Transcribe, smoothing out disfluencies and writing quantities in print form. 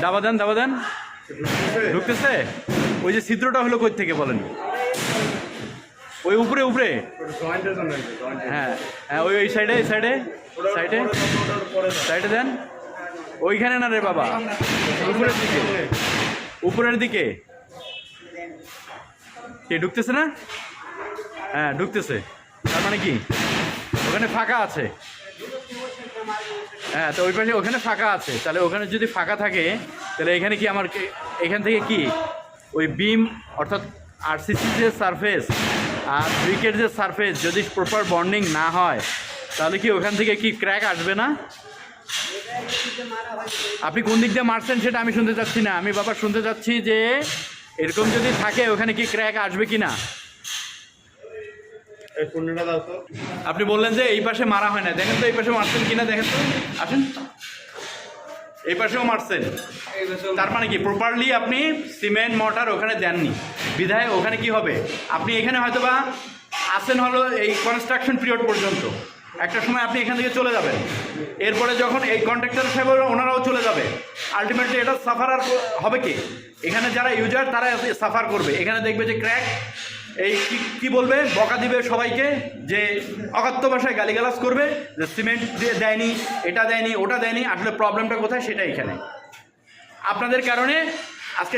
দাবা দেন, দাবা দেন। ঢুকতেছে? ওই যে ছিদ্রটা হলো কই থেকে বলেন? ওই উপরে উপরে। হ্যাঁ হ্যাঁ, ওই ওই সাইডে, এই সাইডে, সাইডে সাইডে দেন। ওইখানে না রে বাবা, উপরের দিকে, উপরের দিকে। কে ঢুকতেছে না? হ্যাঁ ঢুকতেছে, তার মানে কি ওখানে ফাঁকা আছে। হ্যাঁ, তো ওই পাশে ওখানে ফাঁকা আছে, তাহলে ওখানে যদি ফাঁকা থাকে তাহলে এখানে কি আমার এখান থেকে কি ওই বিম অর্থাৎ আরসিসি যে সারফেস আর ব্রিকের যে সারফেস যদি প্রপার বন্ডিং না হয় তাহলে কি ওখান থেকে কি ক্র্যাক আসবে না? আপনি কোন দিক দিয়ে মারছেন সেটা আমি শুনতে চাচ্ছি না, আমি বাবা শুনতে চাচ্ছি যে এরকম যদি থাকে ওখানে কি ক্র্যাক আসবে কি না। আপনি বললেন যে এই পাশে মারা হয় না, দেখেন তো এই পাশে মারছেন কিনা, দেখেন তো, আসেন। এই পাশেও মারছেন, তার মানে কি প্রপারলি আপনি সিমেন্ট মর্টার ওখানে দেননি, বিধায় ওখানে কি হবে, আপনি এখানে হয়তো বা আসেন হলো এই কনস্ট্রাকশন পিরিয়ড পর্যন্ত, একটা সময় আপনি এখান থেকে চলে যাবেন, এরপরে যখন এই কন্ট্রাক্টর সাহেব ওনারাও চলে যাবে, আলটিমেটলি এটা সাফার আর হবে কি, এখানে যারা ইউজার তারা সাফার করবে। এখানে দেখবে যে ক্র্যাক, এই কি বলবে, বকা দিবে সবাইকে, যে অকথ্য ভাষায় গালিগালাজ করবে যে সিমেন্ট দেয়নি, এটা দেয়নি, ওটা দেয়নি। আসলে প্রবলেমটা কোথায় সেটা এখানে আপনাদের কারণে আজকে